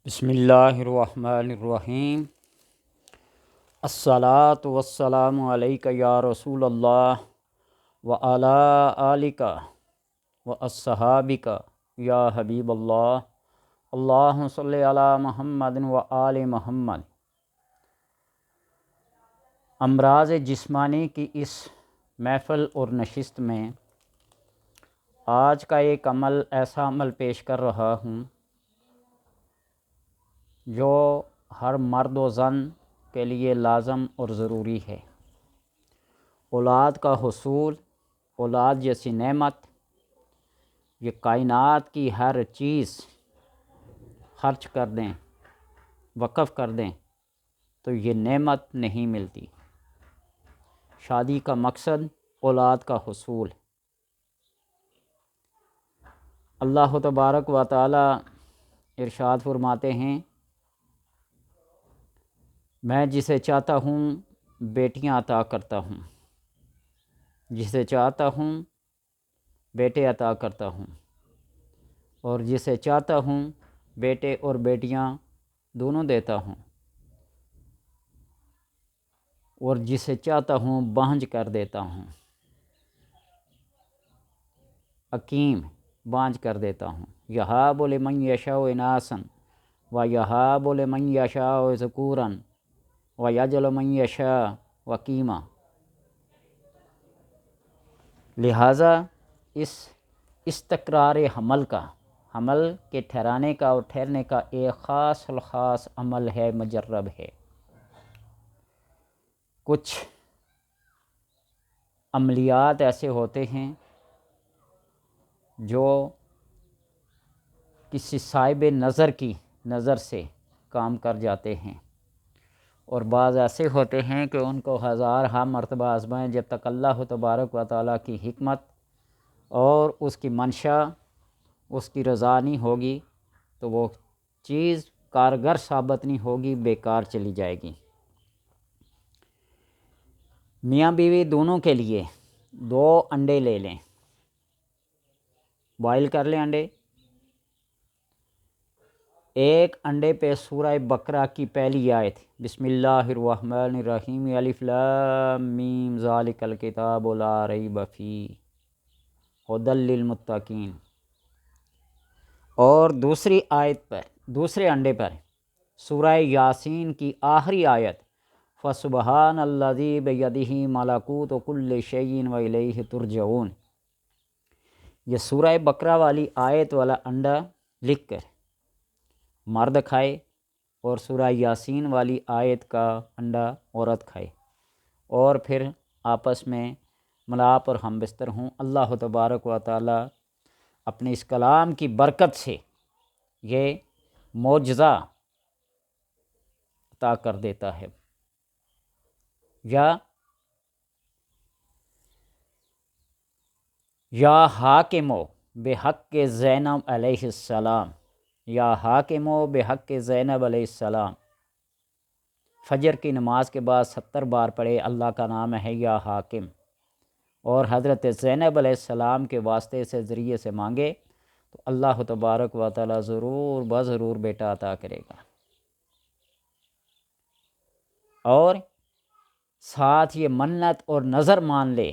بسم اللہ الرحمن الرحیم۔ الصلاۃ والسلام علیک یا رسول اللہ وعلی آلک واصحابک یا حبیب اللہ، اللہم صلی علی محمد وآل محمد۔ امراض جسمانی کی اس محفل اور نشست میں آج کا ایک ایسا عمل پیش کر رہا ہوں جو ہر مرد و زن کے لیے لازم اور ضروری ہے۔ اولاد کا حصول، اولاد جیسی نعمت، یہ کائنات کی ہر چیز خرچ کر دیں، وقف کر دیں تو یہ نعمت نہیں ملتی۔ شادی کا مقصد اولاد کا حصول۔ اللہ تبارک و تعالی ارشاد فرماتے ہیں، میں جسے چاہتا ہوں بیٹیاں عطا کرتا ہوں، جسے چاہتا ہوں بیٹے عطا کرتا ہوں، اور جسے چاہتا ہوں بیٹے اور بیٹیاں دونوں دیتا ہوں، اور جسے چاہتا ہوں بانجھ کر دیتا ہوں، عقیم بانجھ کر دیتا ہوں۔ یہاب لمن یشاء اناثا ویہاب لمن یشاء ذکورا ویجعل من یشاء عقیما۔ لہٰذا اس استقرار حمل کے ٹھہرانے کا اور ٹھہرنے کا ایک خاص الخاص عمل ہے، مجرب ہے۔ کچھ عملیات ایسے ہوتے ہیں جو کسی صاحب نظر کی نظر سے کام کر جاتے ہیں، اور بعض ایسے ہوتے ہیں کہ ان کو ہزارہا مرتبہ آزمائیں، جب تک اللہ تبارک و تعالیٰ کی حکمت اور اس کی منشا، اس کی رضا نہیں ہوگی تو وہ چیز کارگر ثابت نہیں ہوگی، بیکار چلی جائے گی۔ میاں بیوی دونوں کے لیے 2 انڈے لے لیں، بوائل کر لیں انڈے۔ ایک انڈے پہ سورہ بقرہ کی پہلی آیت، بسم اللہ الرحمن الرحیم، الف لام میم ذالک الکتاب لا ریب فیہ ھدی للمتقین، اور دوسری آیت پر، دوسرے انڈے پر سورہ یاسین کی آخری آیت، فسبحان الذی بیدہ ملکوت کل شیء والیہ ترجعون۔ یہ سورہ بقرہ والی آیت والا انڈا لکھ کر مرد کھائے اور سورہ یاسین والی آیت کا انڈا عورت کھائے، اور پھر آپس میں ملاپ اور ہم بستر ہوں۔ اللہ تبارک و تعالی اپنے اس کلام کی برکت سے یہ معجزہ عطا کر دیتا ہے۔ یا حاکمو بحق زینب علیہ السلام، یا حاکمو بحق زینب علیہ السلام، فجر کی نماز کے بعد 70 بار پڑھے، اللہ کا نام ہے یا حاکم، اور حضرت زینب علیہ السلام کے واسطے سے ذریعے سے مانگے تو اللہ تبارک و تعالی ضرور بضرور بیٹا عطا کرے گا۔ اور ساتھ یہ منت اور نظر مان لے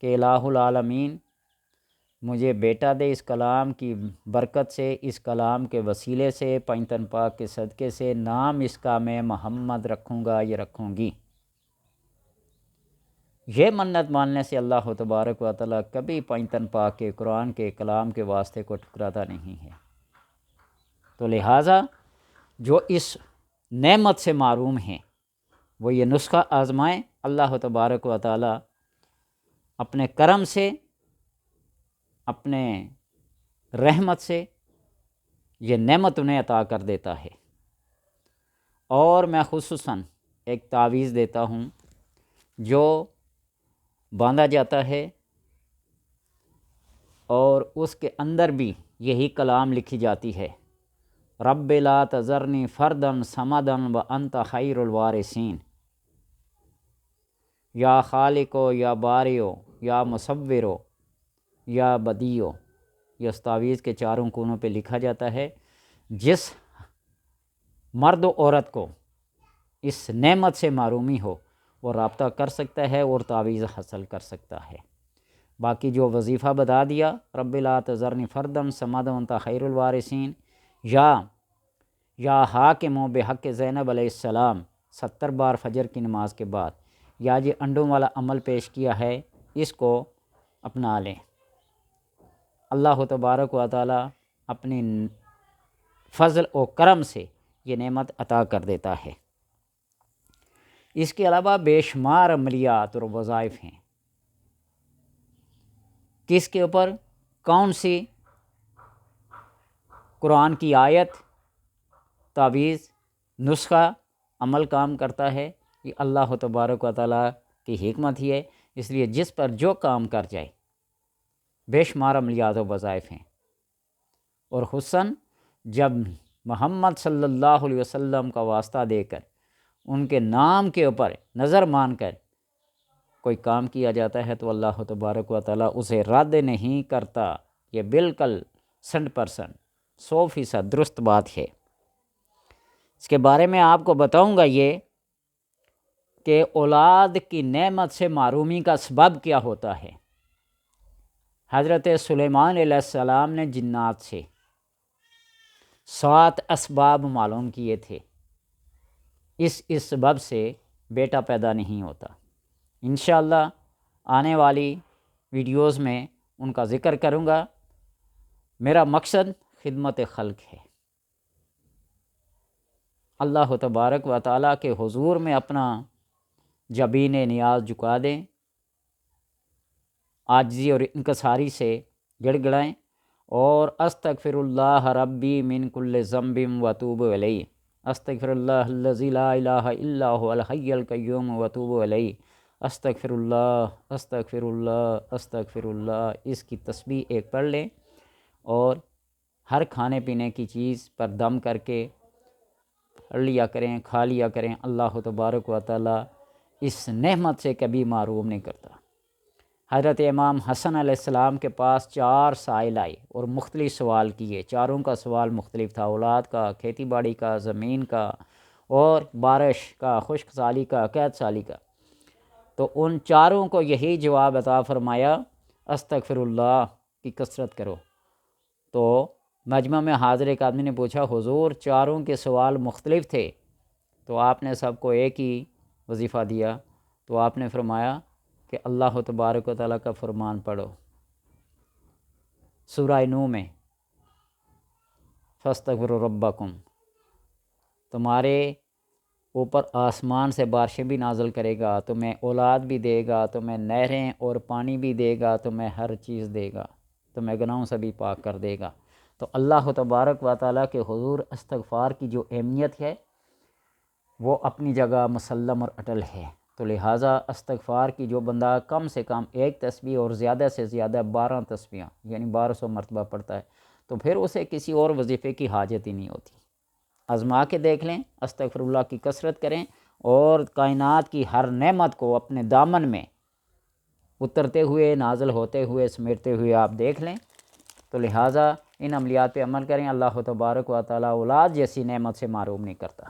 کہ الہ العالمین مجھے بیٹا دے، اس کلام کی برکت سے، اس کلام کے وسیلے سے، پنجتن پاک کے صدقے سے، نام اس کا میں محمد رکھوں گا، یہ رکھوں گی۔ یہ منت ماننے سے اللہ تبارک و تعالیٰ کبھی پنجتن پاک کے قرآن کے کلام کے واسطے کو ٹھکراتا نہیں ہے۔ تو لہٰذا جو اس نعمت سے محروم ہیں وہ یہ نسخہ آزمائیں، اللہ تبارک و تعالیٰ اپنے کرم سے، اپنے رحمت سے یہ نعمت انہیں عطا کر دیتا ہے۔ اور میں خصوصاً ایک تعویذ دیتا ہوں جو باندھا جاتا ہے، اور اس کے اندر بھی یہی کلام لکھی جاتی ہے، رب لا تذرنی فردا صمدا وانت خیر الوارثین۔ یا خالقو یا باریو یا مصورو یا بدیو، یہ اس تعویذ کے چاروں کونوں پہ لکھا جاتا ہے۔ جس مرد و عورت کو اس نعمت سے محرومی ہو وہ رابطہ کر سکتا ہے اور تعویذ حاصل کر سکتا ہے۔ باقی جو وظیفہ بتا دیا، رب لا تذرنی فردم سمد انت خیر الوارثین، یا حاکم بحق زینب علیہ السلام 70 بار فجر کی نماز کے بعد، یا یہ انڈوں والا عمل پیش کیا ہے، اس کو اپنا لیں۔ اللہ تبارک و تعالی اپنی فضل و کرم سے یہ نعمت عطا کر دیتا ہے۔ اس کے علاوہ بے شمار عملیات اور وظائف ہیں۔ کس کے اوپر؟ کون سی؟ قرآن کی آیت، تعویذ، نسخہ عمل کام کرتا ہے، یہ اللہ تبارک و تعالیٰ کی حکمت ہی ہے۔ اس لیے جس پر جو کام کر جائے، بے شمار عملیات و وظائف ہیں۔ اور خصوصاً جب محمد صلی اللہ علیہ وسلم کا واسطہ دے کر ان کے نام کے اوپر نظر مان کر کوئی کام کیا جاتا ہے تو اللہ تبارک و تعالیٰ اسے رد نہیں کرتا۔ یہ بالکل 100% 100% درست بات ہے۔ اس کے بارے میں آپ کو بتاؤں گا یہ کہ اولاد کی نعمت سے محرومی کا سبب کیا ہوتا ہے۔ حضرت سلیمان علیہ السلام نے جنات سے 7 اسباب معلوم کیے تھے، اس سبب سے بیٹا پیدا نہیں ہوتا۔ انشاءاللہ آنے والی ویڈیوز میں ان کا ذکر کروں گا۔ میرا مقصد خدمت خلق ہے۔ اللہ تبارک و تعالیٰ کے حضور میں اپنا جبین نیاز جھکا دیں، عاجزی اور انکساری سے گڑ گڑائیں، اور استغفر اللہ ربی من کل ذنب واتوب الیہ، استغفر اللہ الذی لا الہ الا هو الحی القیوم واتوب الیہ، استغفر اللہ استغفر اللہ استغفر اللہ۔ اس کی تسبیح ایک پڑھ لیں، اور ہر کھانے پینے کی چیز پر دم کر کے پڑھ لیا کریں، کھا لیا کریں۔ اللہ تبارک و تعالیٰ اس نعمت سے کبھی محروم نہیں کرتا۔ حضرت امام حسن علیہ السلام کے پاس 4 سائل آئے اور مختلف سوال کیے، چاروں کا سوال مختلف تھا، اولاد کا، کھیتی باڑی کا، زمین کا، اور بارش کا، خشک سالی کا، قحط سالی کا۔ تو ان چاروں کو یہی جواب عطا فرمایا، استغفر اللہ کی کثرت کرو۔ تو مجمع میں حاضر ایک آدمی نے پوچھا، حضور چاروں کے سوال مختلف تھے تو آپ نے سب کو ایک ہی وظیفہ دیا، تو آپ نے فرمایا کہ اللہ تبارک و تعالیٰ کا فرمان پڑھو۔ سورہ نو میں فاستغفروا ربکم، تمہارے اوپر آسمان سے بارشیں بھی نازل کرے گا، تمہیں اولاد بھی دے گا، تمہیں نہریں اور پانی بھی دے گا، تمہیں ہر چیز دے گا، تمہیں گناہوں سے بھی پاک کر دے گا۔ تو اللہ تبارک و تعالیٰ کے حضور استغفار کی جو اہمیت ہے وہ اپنی جگہ مسلم اور اٹل ہے۔ تو لہٰذا استغفار کی جو بندہ کم سے کم 1 تسبیح اور زیادہ سے زیادہ 12 تسبیحاں یعنی 1200 مرتبہ پڑھتا ہے تو پھر اسے کسی اور وظیفے کی حاجت ہی نہیں ہوتی۔ آزما کے دیکھ لیں، استغفر اللہ کی کثرت کریں، اور کائنات کی ہر نعمت کو اپنے دامن میں اترتے ہوئے، نازل ہوتے ہوئے، سمیٹتے ہوئے آپ دیکھ لیں۔ تو لہٰذا ان عملیات پہ عمل کریں۔ اللہ تبارک و تعالیٰ اولاد جیسی نعمت سے محروم نہیں کرتا۔